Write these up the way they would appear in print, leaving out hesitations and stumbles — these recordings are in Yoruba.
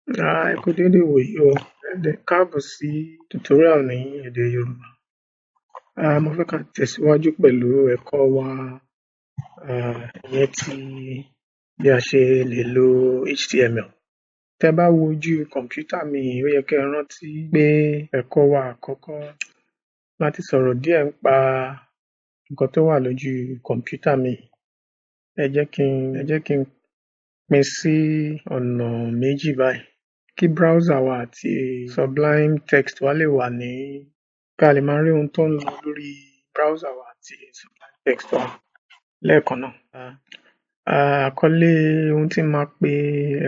Ẹ kú dédé ìwòyí o, ẹ káàbọ̀ sí tutorial ní èdè Yorùbá. Mo fẹ́ ká tẹ̀síwájú pẹ̀lú ẹ̀kọ́ wa ìyẹn ti bí a ṣe lè lo HTML. Tẹ́ bá wo ojú kọ̀mpútà mi, ó yẹ kẹ́ ẹ rántí pé ẹ̀kọ́ wa àkọ́kọ́ láti sọ̀rọ̀ díẹ̀ nípa nǹkan tó wà lójú kọ̀mpútà mi. Ẹ jẹ́ kí n pín sí ọ̀nà méjì báyìí. Kí browser wa àti Sublime Text wa lè wà ní ká lè máa rí ohun tó ń lọ lórí browser wa àti Sublime Text wa lẹ́ẹ̀kan náà. Àkọlé ohun tí máa pe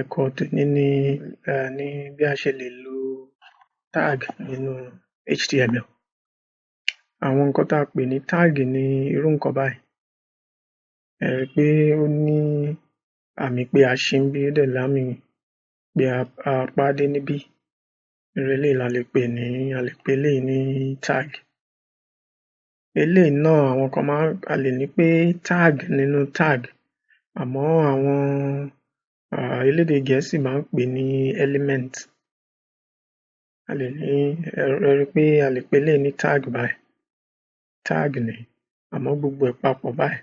ẹ̀kọ́ tòní ní bí a ṣe lè lo tag nínú HTML. Àwọn nǹkan tá a pè ní tag ní irú nǹkan báyìí. Ẹ rí i pé ó ní àmì pé a ṣí ń bí, ó dẹ̀ lámì pé a pa dé níbí. Irú eléyìí a lè pè eléyìí ní tag. Eléyìí náà àwọn kan a lè ní pé tag nínú tag, àmọ́ àwọn elédè Gẹ̀ẹ́sì máa ń pè ní element. Ẹ rí i pé a lè pè eléyìí ní tag báyìí. Tag ni, àmọ́ gbogbo ẹ̀ papọ̀ báyìí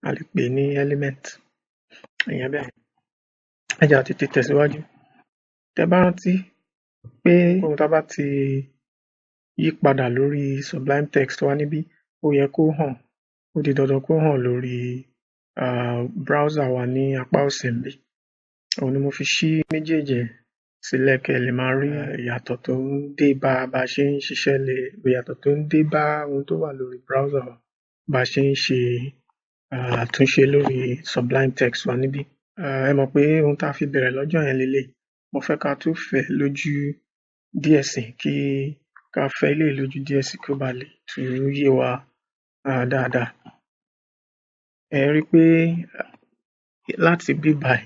a lè pè ní element. Ìyẹn bẹ́ẹ̀. Ẹ jẹ́ á tètè tẹ̀síwájú. Tẹ́ bá rántí pé ohun tá bá ti yí padà lórí Sublime Text wa níbí, ó yẹ kó hàn, ó di dandan kó hàn lórí browser wa ní apá òsì níbí. Òun ni mo fi ṣí méjèèjì sílẹ̀ kẹ́ ẹ lè máa rí ìyàtọ̀ tó ń dé bá bá a ṣe ń ṣiṣẹ́ ìyàtọ̀ tó ń dé bá ohun tó wà lórí browser wa bá a ṣe ń ṣe àtúnṣe lórí Sublime Text wa níbí. Ẹ mọ̀ pé ohun tá a fi bẹ̀rẹ̀ lọ́jọ́ yẹn leléyìí. Mo fẹ́ ká tún fẹ̀ lójú díẹ̀ sí ká fẹ́ eléyìí lójú díẹ̀ sí kó ba lè tún yé wa dáadáa. Ẹ rí i pé láti bí báyìí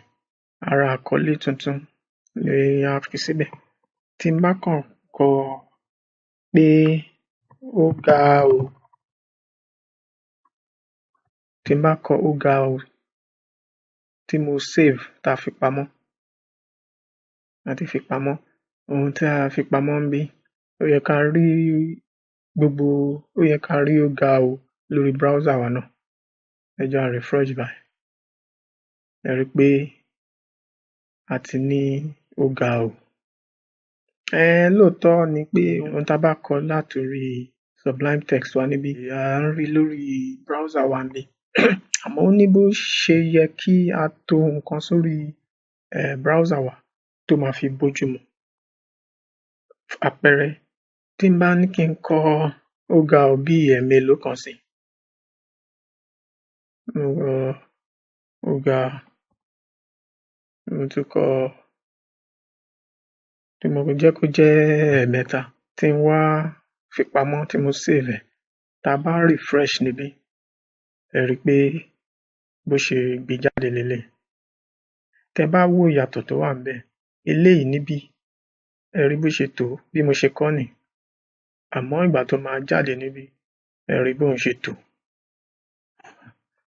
ara àkọlé tuntun ni a fi síbẹ̀. Tí n bá kàn kọ pé ó ga o, tí n bá kọ ó ga o, tí mo save tá a fi pamọ́, ohun tí a fi pamọ́ níbí, ó yẹ ká rí ó ga o lórí browser wa náà. Ẹ jẹ́ á refresh báyìí. Ẹ rí i pé a ti ní ó ga o. Lóòótọ́ ni pé ohun tá a bá kọ látorí Sublime Text wa níbí, à ń rí lórí browser wa níbí. Àmọ́ ó ní bó ṣe yẹ kí a to nǹkan sórí browser wa tó máa fi bójúmu. Àpẹẹrẹ, tí n bá ní kí n kọ ó ga o bí ẹ̀ẹ̀mélòó kan sí, ó ga, mo tún kọ, tí mo jẹ́ kó jẹ́ ẹ̀ẹ̀mẹ́ta, tí n wá fi pamọ́ tí mo save ẹ̀, tá a bá refresh níbí, ẹ rí i pé bó ṣe gbé jáde leléyìí. Tẹ́ bá wo ìyàtọ̀ tó wà ńbẹ̀, eléyìí níbí, ẹ rí bó ṣe tò ó bí mo ṣe kọ́ nìí. Àmọ́ ìgbà tó máa jáde níbí, ẹ rí bóun ṣe tò.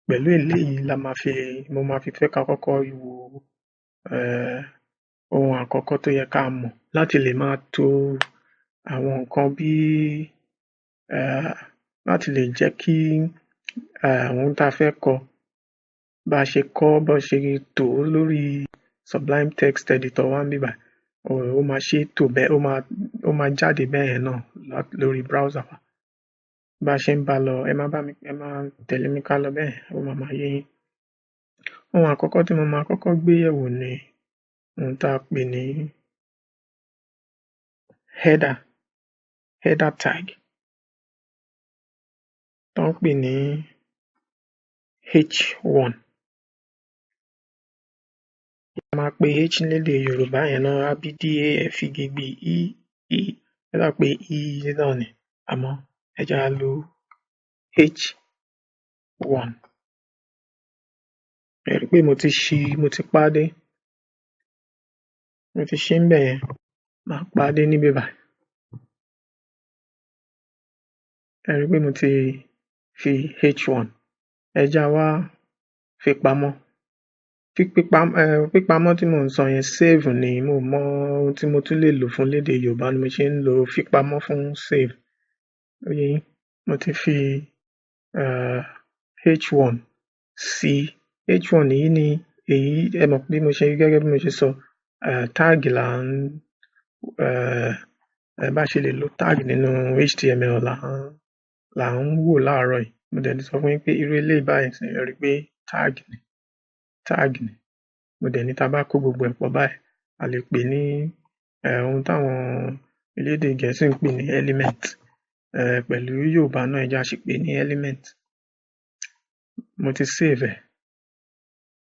Pẹ̀lú eléyìí mo máa fi fẹ́ ká kọ́kọ́ wo ohun àkọ́kọ́ tó yẹ ká mọ̀ láti lè máa to àwọn nǹkan bí láti lè jẹ́ kí ohun tá a fẹ́ kọ bá a ṣe kọ́ bó ṣe tò ó lórí Sublime Text Editor wa níbí báyìí. Ó máa ṣe é tò bẹ́ẹ̀, ó máa jáde bẹ́yẹn náà lórí browser wa. Bá a ṣe ń bá a lọ, ẹ máa tẹ̀lé mi ká lọ bẹ́yẹn, ó máa yé yín. Ohun àkọ́kọ́ tí mo máa kọ́kọ́ gbé yẹ̀wò ni ohun tá a pè ní header tag, tó ń pè ní H1. A máa pe H lédè Yorùbá yẹn náà, ABDAFGB E. Ẹ dà pé E náà ni, àmọ́ ẹ jẹ́ á lo H1. Ẹ rí i pé mo ti pa á dé. Mo ti ṣí ńbẹ̀ yẹn, màá pa á dé níbí báyìí. Ẹ rí i pé mo ti fi H1. Ẹ jẹ́ á wá fi pamọ́. pípamọ́ tí mò ń sọ yẹn save ni mo mọ ohun tí mo tún lè lò fún lédè Yorùbá ni mo ṣe ń lo fipamọ́ fún save. Ó yé yín, mo ti fi h1 sí h1 yìí ni èyí ẹ mọ̀ bí mo ṣe gẹ́gẹ́ bí mo ṣe sọ tag bá ṣe lè lo tag nínú HTML là ń wò láàárọ̀ yìí. Mo dẹ̀ ti sọ fún yín pé irú eléyìí báyìí sì rí pé tag ni mo dẹ̀ ní tá bá kó gbogbo ẹ̀ pọ̀ báyìí a lè pè ní ohun táwọn elédè Gẹ̀ẹ́sì ń pè ní element pẹ̀lú Yorùbá náà ẹ jẹ́ á sì pè ní element. Mo ti save ẹ̀.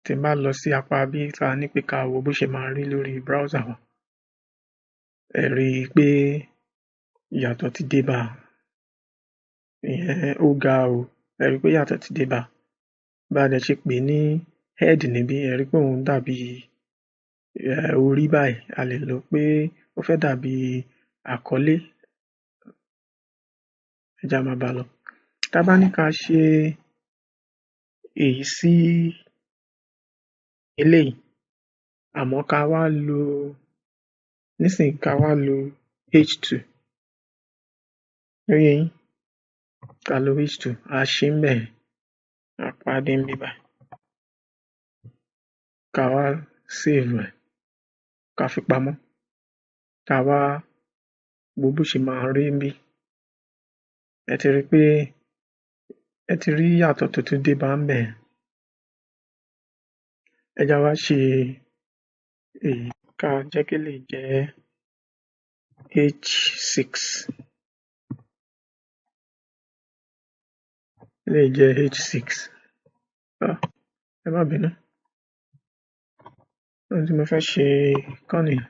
Tí n bá lọ sí apá bí ta ní pé ká wo bó ṣe máa rí lórí browser wa, ẹ rí i pé ìyàtọ̀ ti dé bá ìyẹn ó ga o. Ẹ rí i pé ìyàtọ̀ ti dé bá bá a dẹ̀ ṣe pè ní head níbí ẹ rí i pé òun dàbí orí báyìí. A lè lò pé ó fẹ́ dàbí àkọlé. Ẹ jẹ́ á máa bá a lọ. Tá bá ní ká ṣe èyí sí eléyìí àmọ́ ká wá lo nísìnyí ká wá lo h2 ó yé yín, ká lo h2 á ṣí ńbẹ̀ yẹn á pàdé níbí báyìí ká wá save ẹ̀ ká fi pamọ́ ká wá wo bó ṣe máa rí níbí. Ẹ ti rí i pé ẹ ti rí ìyàtọ̀ tó tún dé bá ńbẹ̀ yẹn. Ẹ jẹ́ á wá ṣe èyí ká jẹ́ kí eléyìí jẹ́ h6 eléyìí jẹ́ h6 ẹ má bínú ohun tí mo fẹ́ ṣe kọ́ nìyẹn.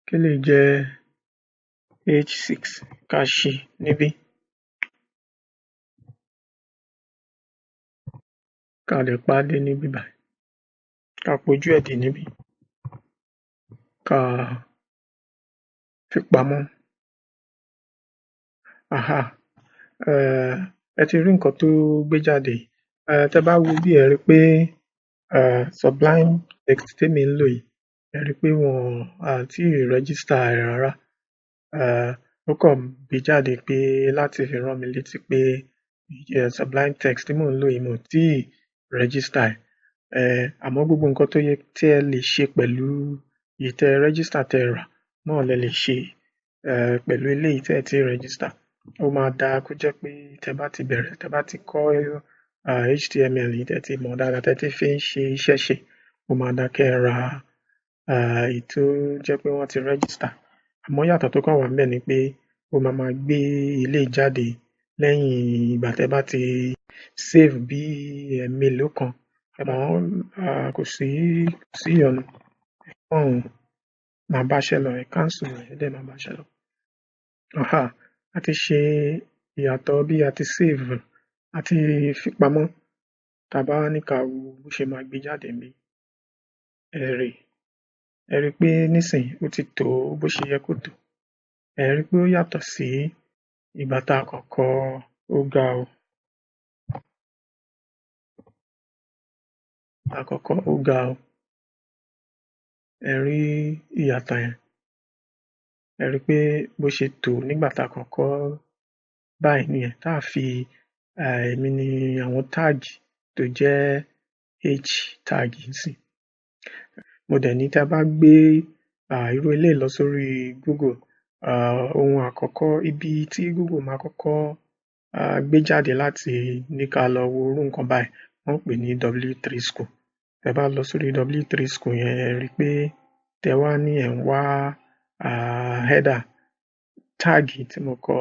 Kí eléyìí jẹ́ h6 ká ṣí níbí ká dẹ̀ pàdé níbí báyìí ká pojú ẹ̀ dé níbí ká fi pamọ́. Ẹ ti rí nǹkan tó gbé jáde yìí. Tẹ́ bá wo bí ẹ rí i pé sublime text témi ń lò yìí ẹ rí i pé wọn à tíì register ẹ̀ rárá. Ó kàn gbé jáde pé láti fi rán mi létí pé sublime text tí mò ń lò yìí mo tíì register ẹ̀. Àmọ́ gbogbo nǹkan tó yẹ tí ẹ lè ṣe pẹ̀lú èyí tẹ́ ẹ register tẹ́ ẹ rà náà lẹ lè ṣe pẹ̀lú eléyìí tẹ́ ẹ tíì register. Ó máa dáa kó jẹ́ pé tẹ́ bá ti bẹ̀rẹ̀ tẹ́ bá ti kọ́ HTML yìí tẹ́ ti mọ̀ dáadáa tẹ́ ti fi ń ṣe iṣẹ́ ṣe ó máa dáa kẹ́ ẹ ra èyí tó jẹ́ pé wọ́n ti register. Àmọ́ ìyàtọ̀ tó kàn wà ńbẹ̀ ni pé ó máa gbé eléyìí jáde lẹ́yìn ìgbà tẹ́ bá ti save bí ẹ̀ẹ̀mélòó kan. Kò sí ìyọnu ẹ kàn máa báṣẹ́ lọ ẹ cancel rẹ̀ ẹ dẹ̀ máa báṣẹ́ lọ. A ti ṣe ìyàtọ̀ bí a ti save àti fipamọ́. Tá bá wá ní ká wo bó ṣe máa gbé jáde níbí ẹ rí i pé nísìnyí ó ti tò ó bó ṣe yẹ kó tò. Ẹ rí i pé ó yàtọ̀ sí ìgbà tá a kọ́kọ́ kọ ó ga o. Àkọ́kọ́ ó ga o. Ẹ rí ìyàtọ̀ yẹn. Ẹ rí i pé bó ṣe tò nígbà tá a kọ́kọ́ báyìí nìyẹn tá a fi èmi ni àwọn tag tó jẹ́ h tag sí. Mo dẹ̀ ní tá a bá gbé irú eléyìí lọ sórí Google ohun àkọ́kọ́ ibi tí Google máa kọ́kọ́ gbé jáde láti ní ká lọ wo irú nǹkan báyìí wọ́n ń pè ní W3 school. Tẹ́ bá lọ sórí W3 school yẹn ẹ rí i pé tẹ́ wá ní ẹ̀ ń wá header tag tí mo kọ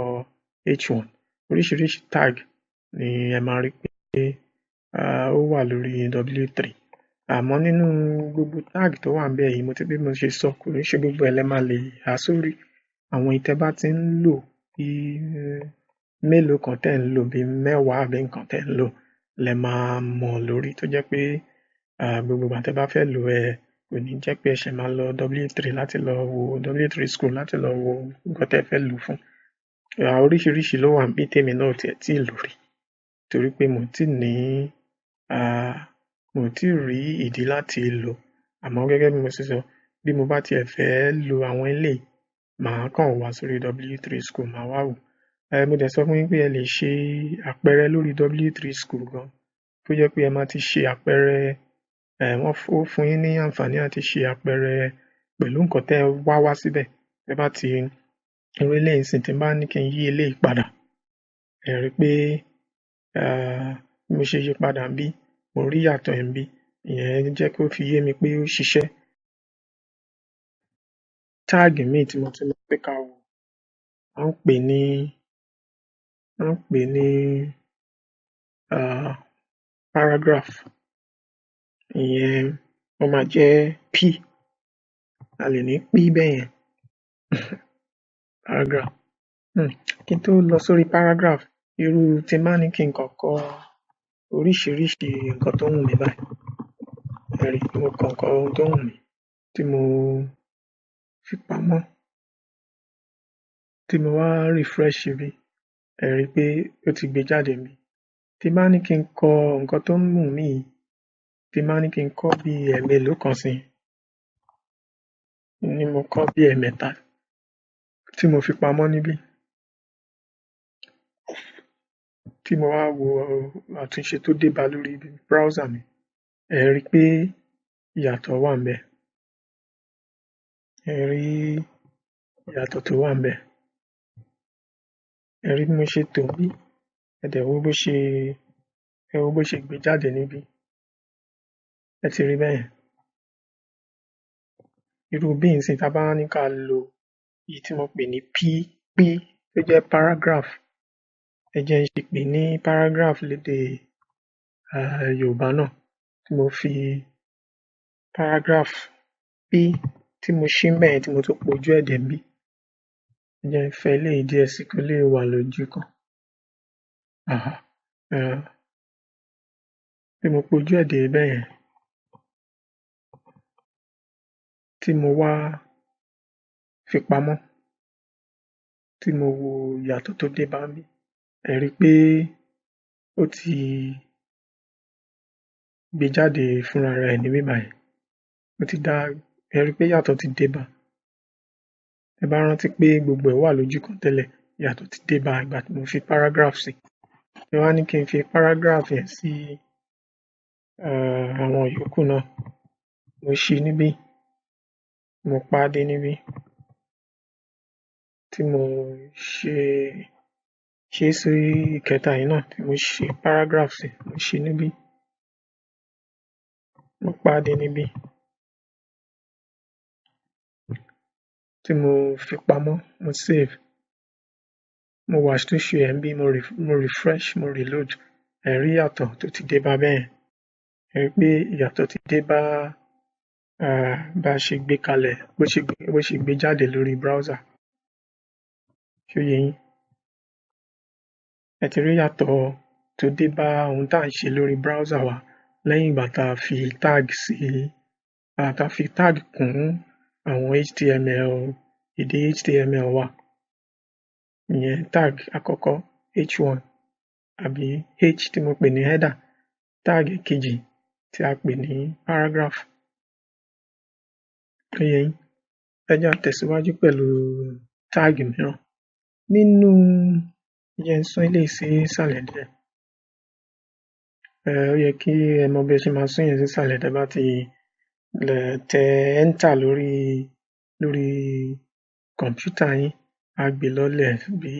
h1 oríṣiríṣi tag ni ẹ máa rí pé ó wà lórí W3. Àmọ́ nínú gbogbo tag tó wà ńbẹ̀ yìí bí mo ṣe sọ kò ń ṣe gbogbo ẹ̀ lẹ máa lè há sórí. Àwọn èyí tẹ́ bá ti ń lò bí mélòó kan tẹ́ ń lò bí mẹ́wàá àbí nǹkan tẹ́ ń lò lẹ máa mọ̀ lórí tó jẹ́ pé gbogbo ìgbà tẹ́ bá fẹ́ lò kò ní jẹ́ pé ẹ ṣẹ̀ máa lọ W3 láti lọ wo W3 school láti lọ wo nǹkan tẹ́ fẹ́ lò fún. Oríṣiríṣi ló wà níbí tèmi náà ò tiẹ̀ tíì lò rí torí pé mo tíì ní mo ò tíì rí ìdí láti lò, àmọ́ gẹ́gẹ́ bí mo ṣe sọ, bí mo bá tiẹ̀ fẹ́ lo àwọn eléyìí, màá kàn wá sórí W3 School, màá wá wò. Mo dẹ̀ sọ fún yín pé ẹ lè ṣe àpẹẹrẹ lórí W3 School gan, tó jẹ́ pé ẹ máa ti ṣe àpẹẹrẹ, ó fún yín ní àǹfààní àti ṣe àpẹẹrẹ pẹ̀lú nǹkan tẹ́ ẹ wá síbẹ̀. Ẹ bá ti irú eléyìí ńsìn, tí n bá ní kí n yí eléyìí padà, ẹ rí pé bí mo ṣe yí padà níbí, mo rí ìyàtọ̀ níbí. Ìyẹn jẹ́ kó fi yé mi pé ó ṣiṣẹ́. Táàgì míì tí mo tún ní pé ká wò, à ń pè ní paragraph. Ìyẹn ó máa jẹ́ P, a lè ní P bẹ́yẹn. Paragraph. Kí n tó lọ sórí paragraph, irú tí n bá ní kí n kàn kọ oríṣiríṣi nǹkan tó wù mí báyìí, ẹ rí pé mo kàn kọ ohun tó wù mí, tí mo fi pamọ́, tí mo wá refresh bí, ẹ rí pé ó ti gbé jáde níbí. Tí n bá ní kí n kọ nǹkan tó wù mí yìí, tí n bá ní kí n kọ bí ẹ̀mélòó kan sí, ni mo kọ bí ẹ̀mẹ́ta tí mo fi pamọ́ níbí. Tí mo wá wo àtúnṣe tó dé bá lórí browser mi, ẹ rí pé ìyàtọ̀ wà ńbẹ̀. Ẹ rí ìyàtọ̀ tó wà ńbẹ̀. Ẹ rí bí mo ṣe tò bí, ẹ dẹ̀ wo bó ṣe gbé jáde níbí. Ẹ ti rí bẹ́yẹn. Irú bí ńsìn, tá bá ní ká lo èyí tí mo pè ní P tó jẹ́ paragraph. Ẹ jẹ́ n ṣì pè ní paragraph lédè Yorùbá náà, tí mo fi paragraph P tí mo ṣí ńbẹ̀yẹn, tí mo tún pojú ẹ̀ dé níbí. Ẹ jẹ́ n fẹ eléyìí díẹ̀ sí kó lè wà lójú kan. Tí mo pojú ẹ̀ dé bẹ́yẹn, tí mo wá fi pamọ́, tí mo wo ìyàtọ̀ tó dé bá níbí, ẹ rí pé ó ti gbé jáde fúnra rẹ̀ níbí báyìí. Ẹ rí pé ìyàtọ̀ ti dé bá. Ẹ bá rántí pé gbogbo ẹ̀ wà lójú kan tẹ́lẹ̀, ìyàtọ̀ ti dé bá ìgbà tí mo fi paragraph sí. Ẹ wá ní kí n fi paragraph yẹn sí àwọn yòókù náà. Mo ṣí níbí, mo paá dé níbí, tí mo ṣe sí ìkẹta yìí náà, tí mo ṣí paragraph sí, mo ṣí níbí, mo paá dé níbí, tí mo fi pamọ́, mo save, mo wo àtúnṣe ẹ̀ níbí, mo refresh, mo reload. Ẹ rí ìyàtọ̀ tó ti dé bá bẹ́yẹn. Ẹ rí pé ìyàtọ̀ ti dé bá bá ṣe gbé kalẹ̀, bó ṣe gbé jáde lórí browser. Ṣó yé yín? Ẹ ti rí ìyàtọ̀ tó dé bá ohun tá à ń ṣe lórí browser wa lẹ́yìn ìgbà tá a fi tag kún àwọn HTML, èdè HTML wa. Ìyẹn tag àkọ́kọ́ H1 àbí H tí mo pè ní header, tag kejì tí a pè ní paragraph. Ṣó yé yín? Ẹ jẹ́ á tẹ̀síwájú pẹ̀lú tag mìíràn. Ẹ jẹ́ n sún eléyìí sí ìsàlẹ̀ díẹ̀. Ó yẹ kí ẹ mọ bí ẹ ṣe máa sún yẹn sí ìsàlẹ̀ tẹ́ bá ti tẹ enter lórí kọ̀mpútà yín. Á gbé lọ́lẹ̀ bí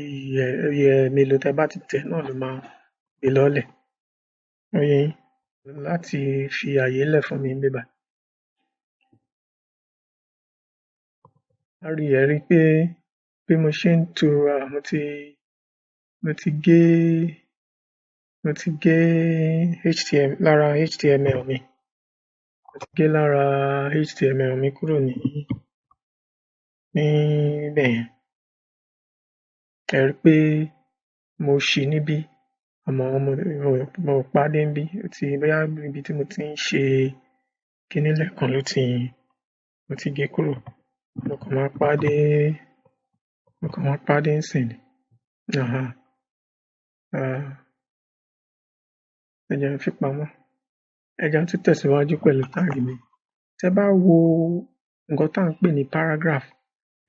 ẹ̀ẹ̀mélòó tẹ́ bá ti tẹ̀ náà ló máa gbé lọ́lẹ̀. Ó yé yín? Láti fi àyè lẹ̀ fún mi níbí báyìí. Ẹ rí pé bí mo ṣe ń to, mo ti gé lára HTML mi. Mo ti gé lára HTML mi kúrò níbẹ̀yẹn. Ẹ rí pé mo ṣí níbí, àmọ́ mo paá dé níbí. Bóyá ibi tí mo ti ń ṣe kiní lẹ́ẹ̀kan mo ti gé kúrò. Mo kàn máa paá dé ńsìn ni. Ẹ jẹ́ n fi pamọ́. ẹ jẹ́ á tún tẹ̀síwájú pẹ̀lú tag mi. Tẹ́ bá wo nǹkan tá à ń pè ní paragraph,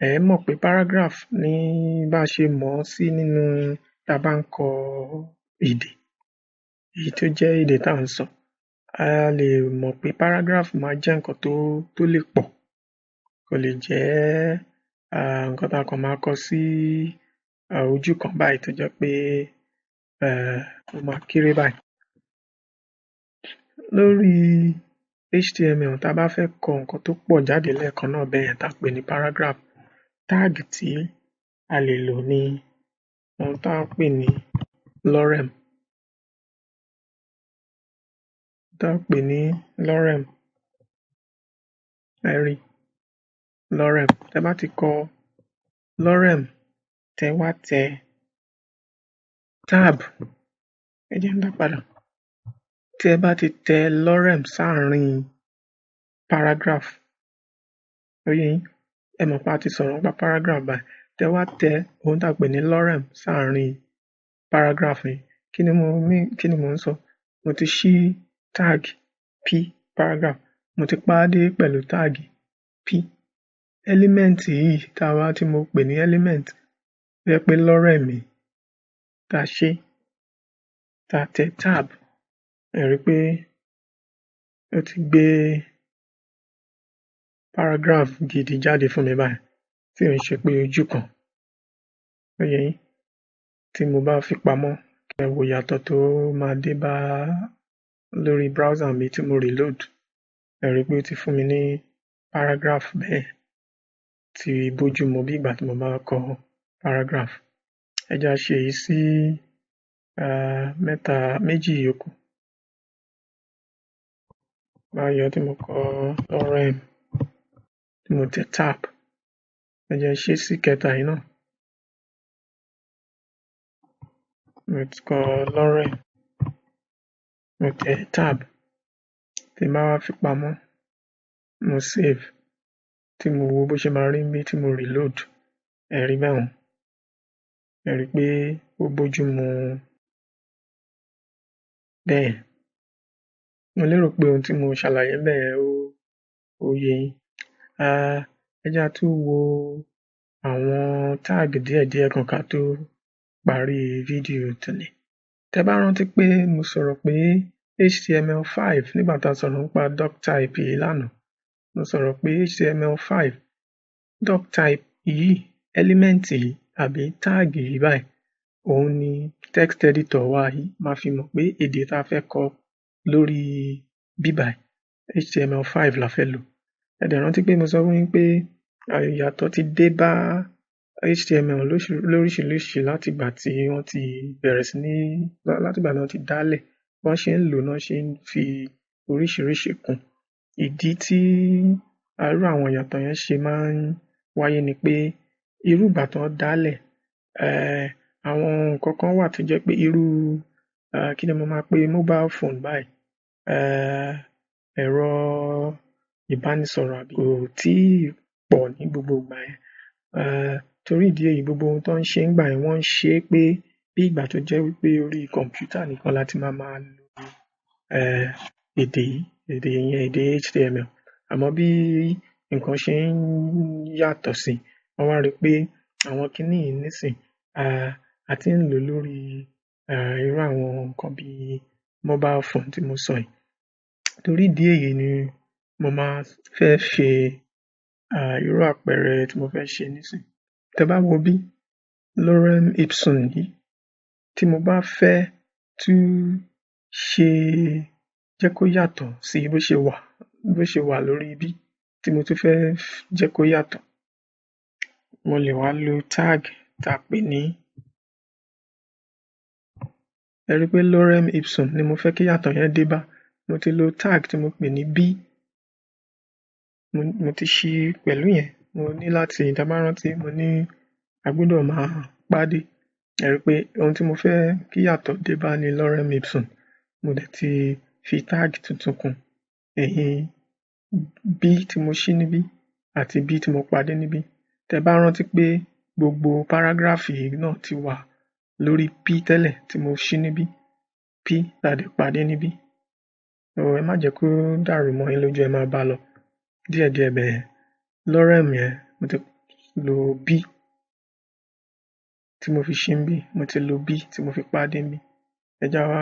ẹ mọ̀ pé paragraph ní bá a ṣe mọ̀ ọ́ sí nínú tá a bá ń kọ èdè, èyí tó jẹ́ èdè tá à ń sọ. A lè mọ̀ pé paragraph máa jẹ́ nǹkan tó lè pọ̀, kò lè jẹ́ nǹkan tá a kàn máa kọ sí ojú kan báyìí tó jẹ́ pé ó máa kéré báyìí. Lórí HTML tá a bá fẹ́ kọ nǹkan tó pọ̀ jáde lẹ́ẹ̀kan náà bẹ́yẹn tá a pè ní paragraph, tag tí a lè lò ní ohun tá à ń pè ní lorem. Ẹ rí lorem. Tẹ́ bá ti kọ lorem, tẹ́ wá tẹ tab, ẹ jẹ́ n dá padà. Tí ẹ bá ti tẹ lorem sáàárín paragraph, ó yé yín, ẹ mọ̀ pé a ti sọ̀rọ̀ nípa paragraph báyìí. Tẹ́ wá tẹ ohun tá a pè ní lorem sáàárín paragraph yìí, kí ni mò ń sọ? Mo ti ṣí tag p paragraph, mo ti pa á dé pẹ̀lú tag p. Element yìí tí mo pè ní element, ó jẹ́ pé lorem yìí tá a ṣe, tá a tẹ tab, ẹ rí pé ó ti gbé paragraph gidi jáde fún mi báyìí, tí ò ń ṣe pé ojú kan. Ó yé yín? Tí mo bá fi pamọ́, kẹ́ wo ìyàtọ̀ tó máa dé bá lórí browser mi tí mo reload. Ẹ rí pé ó ti fún mi ní paragraph bẹ́ẹ̀, tí bójú mu bí ìgbà tí mo bá kọ paragraph. Ẹ jẹ́ á ṣe èyí sí méjì yòókù. Báyọ̀ tí mo kọ lorem, tí mo tẹ tab, ẹ jẹ́ ṣe sí kẹta yìí náà. Mo ti kọ lorem, mo tẹ tab, tí n bá wá fi pamọ́, mo save, tí mo wo bó ṣe máa rí níbí tí mo reload, ẹ rí báhun. Ẹ rí pé ó bójú mu bẹ́ẹ̀. Mo lérò pé ohun tí mo ṣàlàyé ńbẹ̀ ó yé yín. Ẹ jẹ́ á tún wo àwọn tag díẹ̀díẹ̀ kan ká tó parí fídíò tòní. Tẹ́ bá rántí pé mo sọ̀rọ̀ pé HTML5 nígbà tá a sọ̀rọ̀ nípa doctype yìí lánàá. Mo sọ̀rọ̀ pé HTML5 doctype yìí, element yìí àbí tag yìí báyìí, òun ni text editor wa yìí máa fi mọ̀ pé èdè tá a fẹ́ kọ lórí bíbáyìí HTML5 la fẹ́ lò. Ẹ dẹ̀ rántí pé mo sọ fún yín pé ìyàtọ̀ ti dé bá HTML lóríṣiríṣi látìgbà tí wọ́n ti bẹ̀rẹ̀ sí ní, látìgbà tí wọ́n ti dálẹ̀. Bọ́n ṣe ń lò náà ṣe ń fi oríṣiríṣi kún. Ìdí tí irú àwọn ìyàtọ̀ yẹn ṣe máa ń wáyé ni pé irú ìgbà tí wọ́n dálẹ̀, àwọn nǹkan kan wà tó jẹ́ pé irú kí ni mo máa pe mobile phone báyìí, ẹ̀rọ ìbánisọ̀rọ̀ àbí kò tíì pọ̀ ní gbogbo ìgbà yẹn. Torí ìdí èyí, gbogbo ohun tó ń ṣe ńgbà yẹn wọ́n ń ṣe é pé bí ìgbà tó jẹ́ wípé orí kọ̀m̀pútà nìkan láti máa lo èdè yìí, èdè HTML. Àmọ́ bí nǹkan ṣe ń yàtọ̀ sí, wọ́n wá rí pé àwọn kiní yìí nísìn a ti ń lò lórí irú àwọn nǹkan bí mobile phone tí mo sọ yìí. Torí ìdí èyí ni mo máa fẹ́ ṣe irú àpẹẹrẹ tí mo fẹ́ ṣe nísìn. Tẹ́ bá wo bí lorem ipsum yìí, tí mo bá fẹ́ tún jẹ́ kó yàtọ̀ sí bó ṣe wà lórí bí, tí mo tún fẹ́ jẹ́ kó yàtọ̀, mo lè wá lo tag tá a pè ní, ẹ rí pé lorem ipsum ni mo fẹ́ kí yàtọ̀ yẹn dé bá. Mo ti lo tag tí mo pè ní b, mo ti ṣí pẹ̀lú yẹn. Mo ní láti, tá bá rántí, mo ní a gbọ́dọ̀ máa pàdé. Ẹ rí pé ohun tí mo fẹ́ kí yàtọ̀ dé bá ní lorem ipsum, mo dẹ̀ ti fi tag tuntun kún. B tí mo ṣí níbí àti b tí mo pàdé níbí. Tẹ́ bá rántí pé gbogbo paragraph yìí náà ti wà lórí p tẹ́lẹ̀ tí mo ṣí níbí, p tá dẹ̀ pàdé níbí. ẹ má jẹ́ kó dàrú mọ́ yín lójú, ẹ máa bá lọ díẹ̀díẹ̀ bẹ́ẹ̀. Lorem yẹn mo ti lo b tí mo fi ṣí ń bí, mo ti lo b tí mo fi pàdé ń bí. Ẹ já wá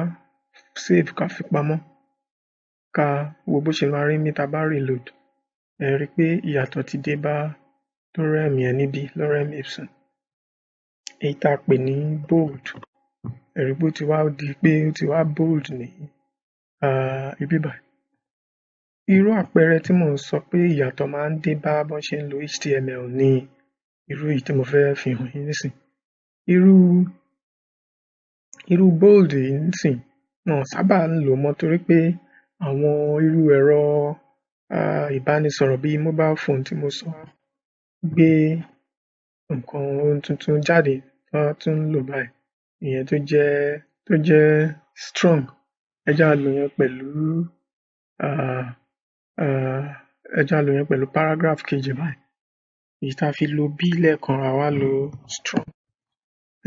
save ká fi pamọ́, ká wo bó ṣe máa rí ní tá bá reload. Ẹ rí pé ìyàtọ̀ ti dé bá lorem yẹn níbí, lorem ipsum. Èyí tá a pè ní bold, ẹ rí pé ó ti wá di pé ó ti wá bold ní ibi báyìí. Irú àpẹẹrẹ tí mò ń sọ pé ìyàtọ̀ máa ń dé bá bọ́n ṣe ń lo HTML ní irú èyí tí mo fẹ́ fi hàn yín nísìn. Irú bold yìí nísìn wọn sábà ń lò mọ́ torí pé àwọn irú ẹ̀rọ ìbánisọ̀rọ̀ bíi mobile phone tí mo sọ gbé nǹkan ohun tuntun jáde wọ́n tún ń lò báyìí, ìyẹn tó jẹ́ strong. Ẹ já lò yẹn pẹ̀lú paragraph kejì báyìí. Èyí tá a fi lo b lẹ́ẹ̀kan ra wá lo strong.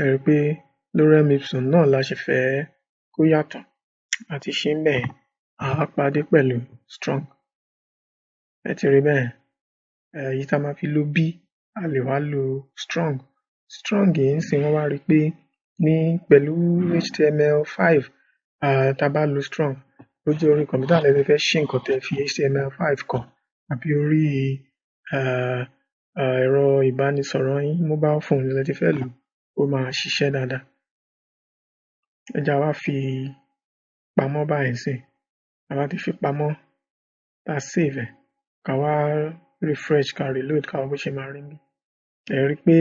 Ẹ rí pé lorem ipsum náà la ṣe fẹ́ kó yàtọ̀ àti ṣe ń bẹ̀ á pàdé pẹ̀lú strong. Ẹ ti rí bẹ́ẹ̀. Èyí tá a máa fi lo b a lè wá lo strong. Strong yìí ń sìn wọ́n wá rí pé ní pẹ̀lú HTML5 tá a bá lo strong lójú orí kọ̀m̀pútà lẹ́nu fẹ́ ṣí nǹkan tẹ́ fi HTML5 kọ àbí orí ẹ̀rọ ìbánisọ̀rọ̀ yín mobile phone lẹ ti fẹ́ lò ó máa ṣiṣẹ́ dáadáa. Ẹ já wá fi pamọ́ báyìí sí. A bá ti fi pamọ́ tá save ẹ̀ ká wá refresh ká reload ká wá bó ṣe máa rí bí. Ẹ rí pé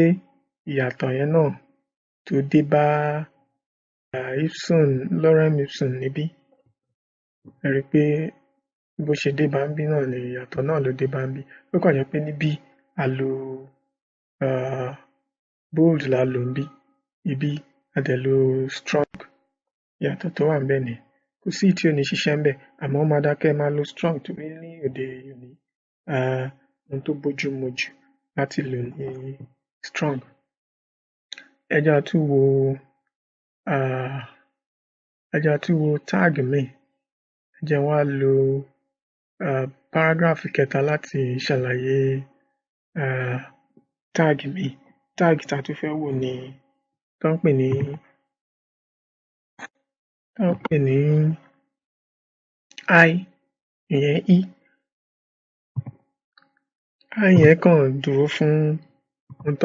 ìyàtọ̀ yẹn náà tó dé bá lorem ipsum níbí. Ẹ rí pé bó ṣe dé bá ń bí náà ni ìyàtọ̀ náà ló dé bá ń bí. Ó kàn jẹ́ pé níbí a lo bold la lò ń bí, ibi a dẹ̀ lo strong. Ìyàtọ̀ tó wà ń bẹ̀ ni kò sí tí ò ní ṣiṣẹ́ ń bẹ̀, àmọ́ ó máa dákẹ́ máa lo strong torí ní òde òní ohun tó bójú mu jù láti lò ní strong. Ẹ já tún wo tag mi. Ẹ jẹ́ wá lo paragraph kẹta láti ṣàlàyé tag mi. Tag tá a tún fẹ́ wò ní tó ń pè ní I, ìyẹn i. I yẹn kàn dúró fún ohun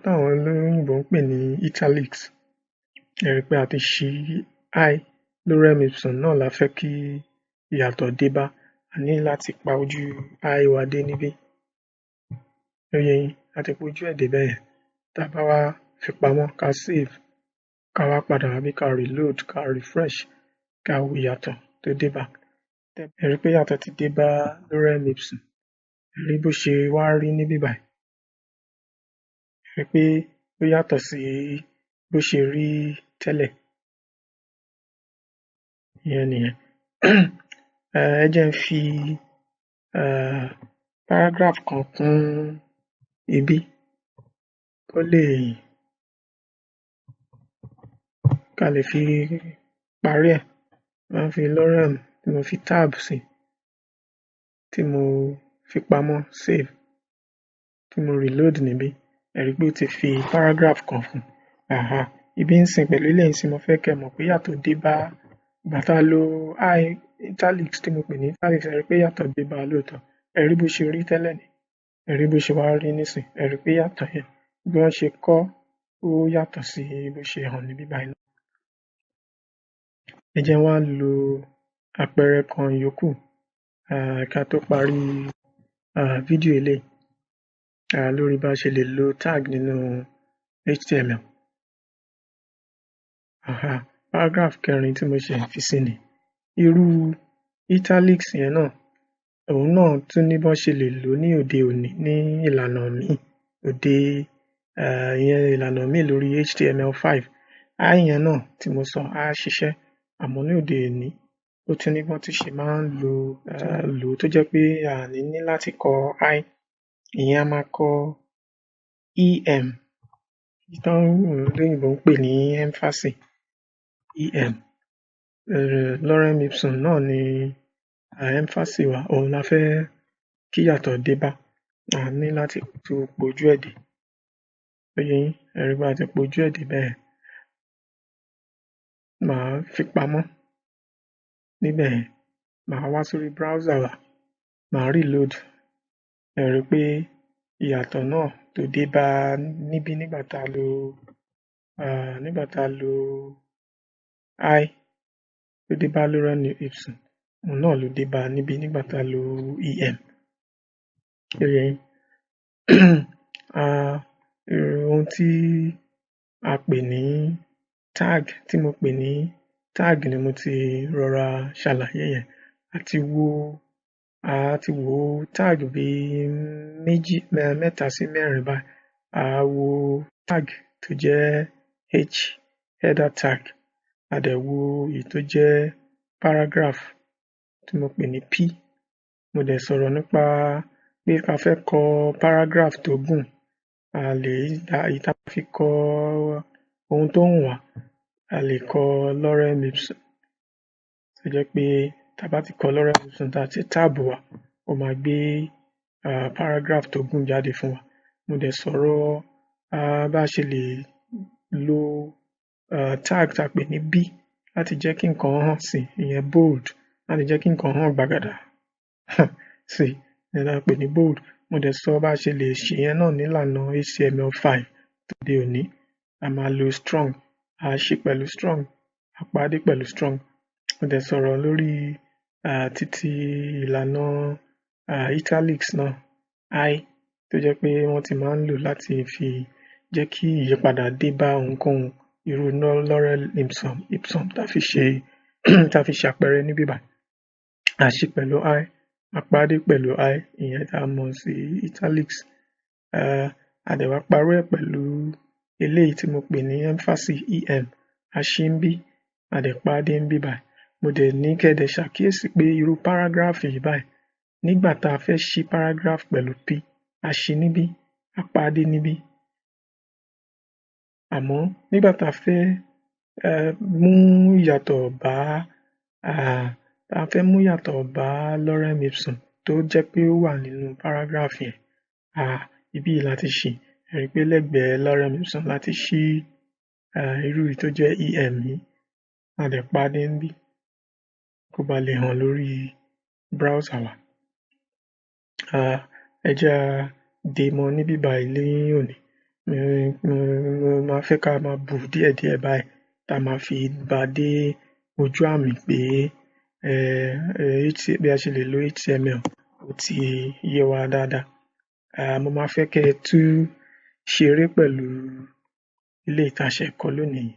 táwọn olóyìnbó ń pè ní italics. Ẹ rí pé a ti ṣí I lorem ipsum náà la fẹ́ kí ìyàtọ̀ dé bá. A ní láti pa ojú I wa dé níbí. Ó yé yín, a ti pa ojú ẹ̀ dé bẹ́ẹ̀. Tá a bá wá fi pamọ́ ká save ká wá padà wá bí ká reload ká refresh ká wo ìyàtọ̀ tó dé bá. Ẹ rí pé ìyàtọ̀ ti dé bá lorem ipsum. Ẹ rí bó ṣe wá rí níbí báyìí. Ẹ rí pé ó yàtọ̀ sí bó ṣe rí tẹ́lẹ̀. Ìyẹn nìyẹn. Ẹ jẹ́ n fi paragraph kan kún ibi ká lè fi parí ẹ̀. Máa fi lorem tí mo fi tab sí, tí mo fi pamọ́ save, tí mo reload níbí. Ẹ rí pé ó ti fi paragraph kan fún. Ibi ń sìn pẹ̀lú eléyìí tí mo fẹ́ kẹ́ mọ̀ pé yàtọ̀ dé bá ìgbà tá a lo I italics tí mo pè ní italics. Ẹ rí pé yàtọ̀ dé bá lóòótọ́. Ẹ rí bó ṣe rí tẹ́lẹ̀ ni. Ẹ rí bó ṣe wá rí nísìn. Ẹ rí pé yàtọ̀ yẹn bí wọ́n ṣe kọ́ ó yàtọ̀ sí bó ṣe hàn níbí báyìí. Ẹ jẹ́ wá lo àpẹẹrẹ kan yòókù ká tó parí fídíò eléyìí lórí bá ṣe lè lo tag nínú HTML. Paragraph kẹrin tí mo ṣe fi sí ni. Irú italics yẹn náà, òun náà tún ní bọ́n ṣe lè lò ní òde òní ní ìlànà míì. Ìyẹn ìlànà míì lórí HTML5. I yẹn náà tí mo sọ á ṣiṣẹ́, àmọ́ ní òde òní ó tún ní bọ́n tún ṣe máa ń lò tó jẹ́ pé a ní láti kọ I. Ìyẹn a máa kọ EM, ìtàn olóyìnbó ń pè ní emphasis. EM. Lorem ipsum náà ni emphasis wa òun la fẹ́ kí yàtọ̀ dé bá. A ní láti tún pojú ẹ̀ dé. Ó yé yín, ẹ rí bá ti pojú ẹ̀ dé bẹ́ẹ̀. Màá fi pamọ́ níbẹ̀ yẹn. Màá wá sórí browser wa, màá reload. Ẹ rí pé ìyàtọ̀ náà tó dé bá níbí nígbà tá a lo I tó dé bá lorem ipsum, òun náà ló dé bá níbí nígbà tá a lo em. Ó yé yín. Ohun tí a pè ní tag, tí mo pè ní tag ni mo ti rọra ṣàlàyé yẹn. A ti wo tag bíi mẹ́ta sí mẹ́rin báyìí. A wo tag tó jẹ́ header tag. A dẹ̀ wo èyí tó jẹ́ paragraph tí mo pè ní P. Mo dẹ̀ sọ̀rọ̀ nípa pé ká fẹ́ kọ paragraph tó gùn. A lè èyí tá a fi kọ ohun tó wù wá. A lè kọ lorem ipsum. Tó jẹ́ pé tá a bá ti kọ lorem ipsum tá a ti tab wa, ó máa gbé paragraph tó gùn jáde fún wa. Mo dẹ̀ sọ̀rọ̀ bá ṣe lè lo tag tá a pè ní B láti jẹ́ kí nǹkan hàn sí, ìyẹn bold, láti jẹ́ kí nǹkan hàn gbàgàdà sí, ìyẹn tá a pè ní bold. Mo dẹ̀ sọ bá ṣe lè ṣe yẹn náà nílànà HTML5 tòde òní. A máa lo strong, a ṣí pẹ̀lú strong, a parí pẹ̀lú strong. Mo dẹ̀ sọ̀rọ̀ lórí títí ìlànà italics náà, I, tó jẹ́ pé wọ́n ti máa ń lò láti fi jẹ́ kí ìyípadà dé bá ohunkóhun. Irú lorem ipsum tá a fi ṣe àpẹẹrẹ níbí báyìí. A ṣí pẹ̀lú I, a parí pẹ̀lú I, ìyẹn tá a mọ̀ sí italics. A dẹ̀ wá parí ẹ̀ pẹ̀lú eléyìí tí mo pè ní emphasis, em. A ṣí ń bí, a dẹ̀ parí ń bí báyìí. Mo dẹ̀ ní kẹ́ dẹ̀ ṣàkíyèsí pé irú paragraph yìí báyìí, nígbà tá a fẹ́ ṣí paragraph pẹ̀lú P, a ṣí níbí, a parí níbí. Àmọ́ nígbà tá a fẹ́ mú ìyàtọ̀ bá lorem ipsum tó jẹ́ pé ó wà nínú paragraph yẹn, ibí yìí láti ṣí. Ẹ rí pé lẹ́gbẹ̀ẹ́ lorem ipsum láti ṣí irú tó jẹ́ em yìí. A dẹ̀ parí ń bí kó ba lè hàn lórí browser wa. Ẹ jẹ́ a dé mọ́ níbí báyìí ní òní. Mo máa fẹ́ ká máa bù díẹ̀díẹ̀ báyìí tá a máa fi bá dé ojú àmì pé bí a ṣe lè lo HTML ó ti yé wa dáadáa. Mo máa fẹ́ kẹ́ ẹ tún ṣeré pẹ̀lú ilé ìtaṣe ẹ̀kọ́ lónìí.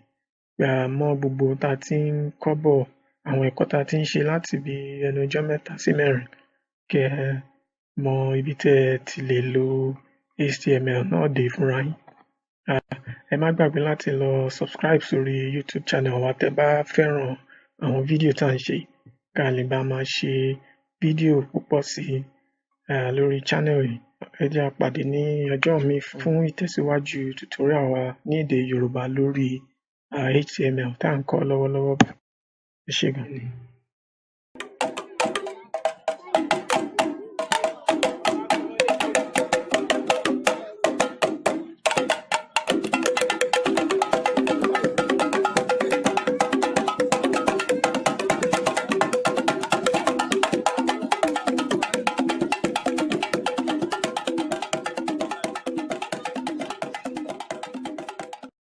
Mọ́ gbogbo tá a ti ń kọ́ bọ̀, àwọn ẹ̀kọ́ tá a ti ń ṣe láti bí ẹnu ọjọ́ 3 sí 4. Kẹ́ ẹ mọ ibi tẹ́ ẹ ti lè lo HTML náà dé fúnra yín. Ẹ má gbàgbé láti lọ subscribe sórí YouTube channel wa tẹ́ bá fẹ́ràn àwọn fídíò tá à ń ṣe. Ká lè bá máa ṣe fídíò púpọ̀ sí lórí channel yìí. Ẹ jẹ́ a pàdé ní ọjọ́ mi fún ìtẹ̀síwájú tutorial wa ní èdè Yorùbá lórí HTML tá à ń kọ́ lọ́wọ́lọ́wọ́. Ẹ ṣé gan ni.